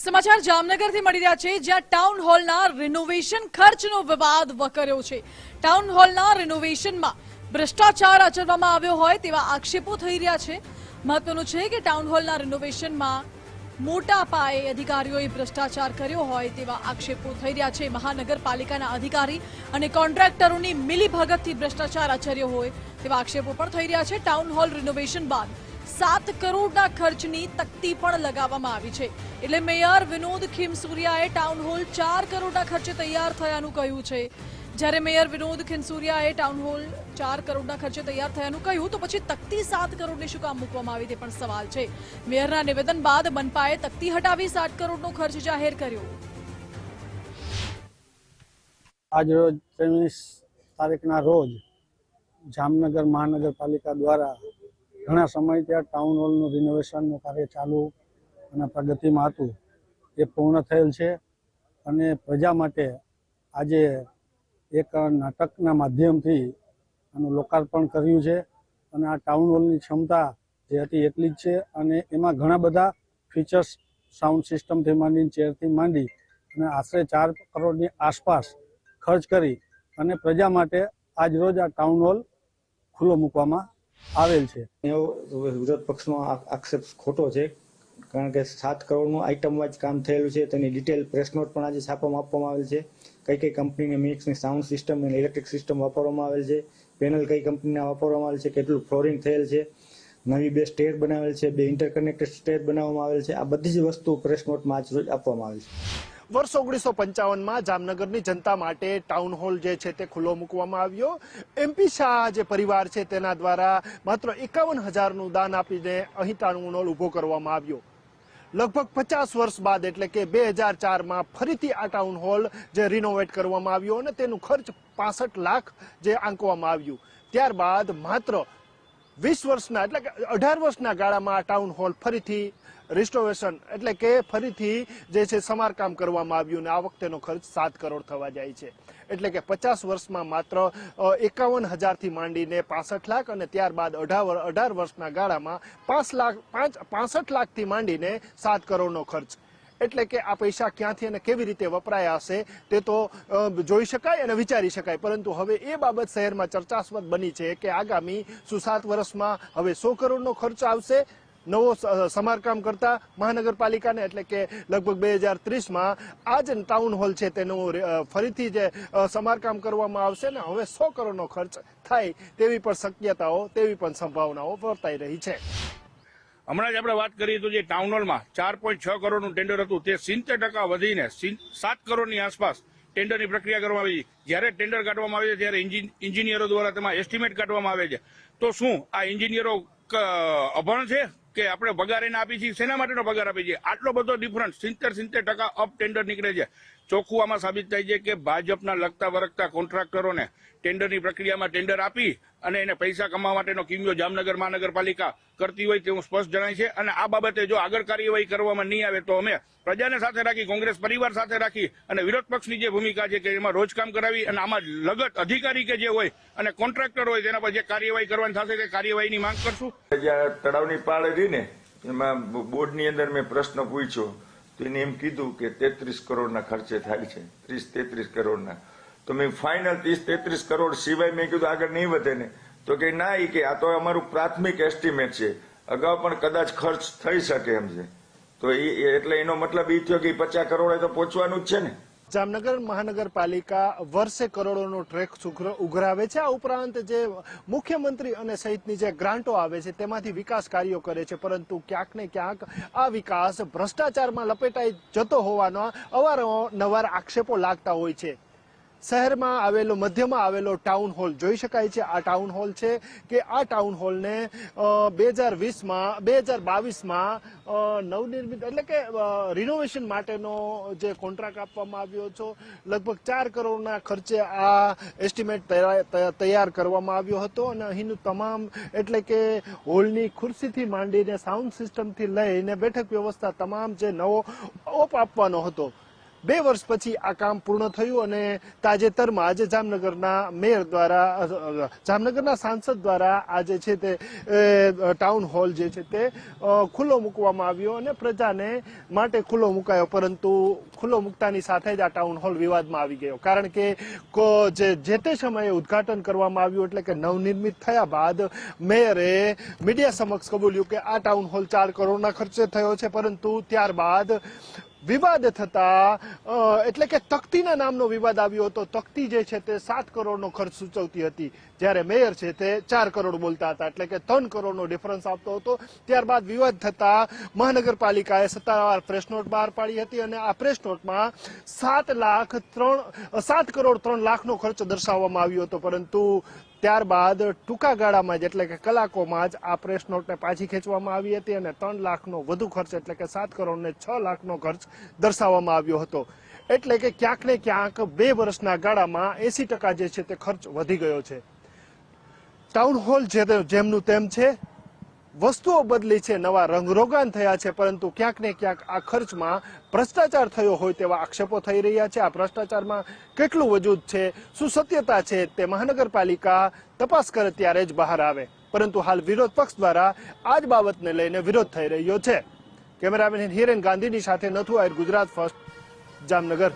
સમાચાર જામનગરથી મળી રહ્યા છે, જ્યાં ટાઉન હોલના રિનોવેશન ખર્ચનો વિવાદ વકર્યો છે। ટાઉન હોલના રિનોવેશનમાં ભ્રષ્ટાચાર આચરવામાં આવ્યો હોય તેવા આક્ષેપો થઈ રહ્યા છે। મહત્વનું છે કે ટાઉન હોલના રિનોવેશનમાં મોટા પાયે અધિકારીઓએ ભ્રષ્ટાચાર કર્યો હોય તેવા આક્ષેપો થઈ રહ્યા છે। મહાનગરપાલિકાના અધિકારી અને કોન્ટ્રાક્ટરોની મિલીભગતથી ભ્રષ્ટાચાર આચર્યો હોય તેવા આક્ષેપો પણ થઈ રહ્યા છે। ટાઉન હોલ રિનોવેશન બાદ 7 કરોડના ખર્ચની તકતી પણ લગાવવામાં આવી છે। એટલે મેયર વિનોદ ખીમસુરિયાએ ટાઉન હોલ 4 કરોડના ખર્ચે તૈયાર થયાનું કહ્યું છે। જ્યારે મેયર વિનોદ ખીમસુરિયાએ ટાઉન હોલ 4 કરોડના ખર્ચે તૈયાર થયાનું કહ્યું તો પછી તકતી 7 કરોડની શું કામ મૂકવામાં આવી તે પણ સવાલ છે। મેયરના નિવેદન બાદ મનપાએ તકતી હટાવી 7 કરોડનો ખર્ચ જાહેર કર્યો। આજ રોજ 23 તારીખના રોજ જામનગર મહાનગરપાલિકા દ્વારા ઘણા સમયથી આ ટાઉન હોલનું રિનોવેશનનું કાર્ય ચાલુ અને પ્રગતિમાં હતું એ પૂર્ણ થયેલ છે અને પ્રજા માટે આજે એક નાટકના માધ્યમથી આનું લોકાર્પણ કર્યું છે અને આ ટાઉન હોલની ક્ષમતા જે હતી એટલી જ છે અને એમાં ઘણા બધા ફીચર્સ સાઉન્ડ સિસ્ટમથી માંડી ચેરથી માંડી અને આશરે 4 કરોડની આસપાસ ખર્ચ કરી અને પ્રજા માટે આજ રોજ આ ટાઉન હોલ ખુલ્લો મૂકવામાં આવેલ છે। વિરોધ પક્ષનો આક્ષેપ ખોટો છે, કારણ કે 7 કરોડનું આઇટમ વાઇઝ કામ થયેલું છે। તેની ડિટેલ પ્રેસ નોટ પણ આજે છાપવામાં આપવામાં આવેલ છે। કઈ કંપનીની મિક્સની સાઉન્ડ સિસ્ટમ અને ઇલેક્ટ્રિક સિસ્ટમ વાપરવામાં આવેલ છે, પેનલ કઈ કંપનીના વાપરવામાં આવેલ છે, કેટલું ફ્લોરિંગ થયેલ છે, નવી 2 સ્ટેર બનાવેલ છે, 2 ઇન્ટરકનેક્ટેડ સ્ટેર બનાવવામાં આવેલ છે। આ બધી જ વસ્તુ પ્રેસ નોટમાં આજ રોજ આપવામાં આવેલ છે। વર્ષ 1955માં જામનગરની જનતા માટે ટાઉન હોલ જે છે તે ખુલ્લો મૂકવામાં આવ્યો। એમપી શાહ જે પરિવાર છે તેના દ્વારા માત્ર 51,000નું દાન આપીને અહીં ટાઉન હોલ ઊભો કરવામાં આવ્યો। લગભગ 50 વર્ષ બાદ એટલે કે 2004માં ફરીથી આ ટાઉન હોલ જે રિનોવેટ કરવામાં આવ્યો અને તેનું ખર્ચ 65 લાખ જે આંકવામાં આવ્યું। ત્યારબાદ માત્ર 20 વર્ષના એટલે કે 18 વર્ષના ગાળામાં આ ટાઉન હોલ ફરીથી રિસ્ટોરેશન એટલે કે ફરીથી જે છે સમારકામ કરવામાં આવ્યું અને આ વખતેનો ખર્ચ 7 કરોડ થવા જાય છે। એટલે કે 50 વર્ષમાં માત્ર 51,000થી માંડીને 65 લાખ અને ત્યારબાદ 18 વર્ષના ગાળામાં 65 લાખથી માંડીને 7 કરોડનો ખર્ચ। એટલે કે આ પૈસા ક્યાંથી અને કેવી રીતે વપરાયા હશે તે તો જોઈ શકાય અને વિચારી શકાય, પરંતુ હવે એ બાબત શહેરમાં ચર્ચાસ્પદ બની છે કે આગામી 7 વર્ષમાં હવે 100 કરોડનો ખર્ચ આવશે નવો સમારકામ કરતા મહાનગરપાલિકાને। એટલે કે લગભગ 2030માં આ જ ટાઉન હોલ છે તેનું ફરીથી જે સમારકામ કરવામાં આવશે ને હવે 100 કરોડનો ખર્ચ થાય તેવી પણ શક્યતાઓ તેવી પણ સંભાવનાઓ વર્તાઈ રહી છે। હમણાં જ આપણે વાત કરીએ તો જે ટાઉન હોલમાં 4.6 કરોડનું ટેન્ડર હતું તે 70% વધીને 7 કરોડની આસપાસ ટેન્ડરની પ્રક્રિયા કરવામાં આવી છે। જ્યારે ટેન્ડર કાઢવામાં આવે છે ત્યારે એન્જિનિયરો દ્વારા તેમાં એસ્ટિમેટ કાઢવામાં આવે છે। તો શું આ એન્જિનિયરો અભણ છે કે આપણે પગાર એને આપી છીએ? શેના માટેનો પગાર આપી છીએ? આટલો બધો ડિફરન્સ 70% અપ ટેન્ડર નીકળે છે। ચોખ્ખું આમાં સાબિત થાય છે કે ભાજપના લગતા વરગતા કોન્ટ્રાક્ટરોને ટેન્ડરની પ્રક્રિયામાં ટેન્ડર આપી અને એને પૈસા કમાવા માટેનો કિમિયો જામનગર મહાનગરપાલિકા કરતી હોય તેવું સ્પષ્ટ જણાય છે। અને આ બાબતે જો આગળ કાર્યવાહી કરવામાં નહીં આવે તો અમે પ્રજાને સાથે રાખી, કોંગ્રેસ પરિવાર સાથે રાખી અને વિરોધ પક્ષની જે ભૂમિકા છે કે એમાં રોજકામ કરાવી અને આમાં લગત અધિકારી કે જે હોય અને કોન્ટ્રાક્ટર હોય તેના પર જે કાર્યવાહી કરવાની થશે તે કાર્યવાહીની માંગ કરશું। જ્યાં તળાવની પાળ રહી ને એમાં બોર્ડની અંદર મેં પ્રશ્ન પૂછ્યો તો એને એમ કીધું કે 33 કરોડના ખર્ચે થાય છે, 30-33 કરોડના। તો મેં ફાઇનલ 30-33 કરોડ સિવાય મેં કીધું આગળ નહીં વધે ને, તો કે ના, એ કે આ તો અમારું પ્રાથમિક એસ્ટિમેટ છે, અગાઉ પણ કદાચ ખર્ચ થઈ શકે એમ છે। તો એટલે એનો મતલબ એ થયો કે 50 કરોડે તો પહોંચવાનું જ છે ને। જામનગર મહાનગરપાલિકા વર્ષે કરોડોનો ટેક્સ ઉઘરાવે છે। આ ઉપરાંત જે મુખ્યમંત્રી અને સહિતની જે ગ્રાન્ટો આવે છે તેમાંથી વિકાસ કાર્યો કરે છે, પરંતુ ક્યાંક ને ક્યાંક આ વિકાસ ભ્રષ્ટાચારમાં લપેટાઈ જતો હોવાના અવારનવાર આક્ષેપો લાગતા હોય છે। શહેરમાં આવેલો મધ્યમાં આવેલો ટાઉન હોલ જોઈ શકાય છે। આ ટાઉન હોલ છે કે આ ટાઉન હોલને 2022માં નવનિર્મિત એટલે કે રિનોવેશન માટેનો જે કોન્ટ્રાક્ટ આપવામાં આવ્યો છે, લગભગ 4 કરોડના ખર્ચે આ એસ્ટિમેટ તૈયાર કરવામાં આવ્યો હતો અને અહીંનું તમામ એટલે કે હોલની ખુરશીથી માંડીને સાઉન્ડ સિસ્ટમથી લઈને બેઠક વ્યવસ્થા તમામ જે નવો ઓપ આપવાનો હતો 2 વર્ષ પછી આ કામ પૂર્ણ થયું અને તાજેતરમાં આજે જામનગરના મેયર દ્વારા જામનગરના સાંસદ દ્વારા આજે છે તે ટાઉન હોલ જે છે તે ખુલ્લો મૂકવામાં આવ્યો અને પ્રજાને માટે ખુલ્લો મુકાયો, પરંતુ ખુલ્લો મૂકતાની સાથે જ આ ટાઉન હોલ વિવાદમાં આવી ગયો, કારણ કે જે તે સમયે ઉદ્ઘાટન કરવામાં આવ્યું એટલે કે નવનિર્મિત થયા બાદ મેયરે મીડિયા સમક્ષ કબૂલ્યું કે આ ટાઉન હોલ 4 કરોડના ખર્ચે થયો છે, પરંતુ ત્યારબાદ વિવાદ થતા એટલે કે તકતીના નામનો વિવાદ આવ્યો હતો. તકતી જે છે તે 7 કરોડનો ખર્ચ સૂચવતી હતી, જ્યારે મેયર છે તે 4 કરોડ બોલતા હતા, એટલે કે 3 કરોડનો ડિફરન્સ આપતો હતો. ત્યારબાદ વિવાદ થતા મહાનગરપાલિકાએ સત્તાવાર પ્રેસ નોટ બહાર પાડી હતી અને આ પ્રેસ નોટમાં 7 કરોડ 3 લાખનો ખર્ચ દર્શાવવામાં આવ્યો હતો, પરંતુ ત્યારબાદ ટૂંકા ગાળામાં જ એટલે કે કલાકોમાં જ આ પ્રેસ નોટને પાછી ખેંચવામાં આવી હતી અને 3 લાખનો વધુ ખર્ચ એટલે કે 7 કરોડ ને 6 લાખનો ખર્ચ દર્શાવવામાં આવ્યો હતો. એટલે કે ક્યાંક ને ક્યાંક 2 વર્ષના ગાળામાં 80% જે છે તે ખર્ચ વધી ગયો છે. ટાઉન હોલ જેમનું તેમ છે, વસ્તુઓ બદલી છે, નવા રંગરોગાન થયા છે, પરંતુ ક્યાંક ને ક્યાંક આ ખર્ચમાં ભ્રષ્ટાચાર થયો હોય તેવા આક્ષેપો થઈ રહ્યા છે. આ ભ્રષ્ટાચારમાં કેટલું વજૂદ છે, શું સત્યતા છે, તે મહાનગરપાલિકા તપાસ કરે ત્યારે જ બહાર આવે, પરંતુ હાલ વિરોધ પક્ષ દ્વારા આ જ બાબતને લઈને વિરોધ થઈ રહ્યો છે. કેમેરામેન હિરેન ગાંધીની સાથે નથુ આહિર, ગુજરાત ફર્સ્ટ, જામનગર.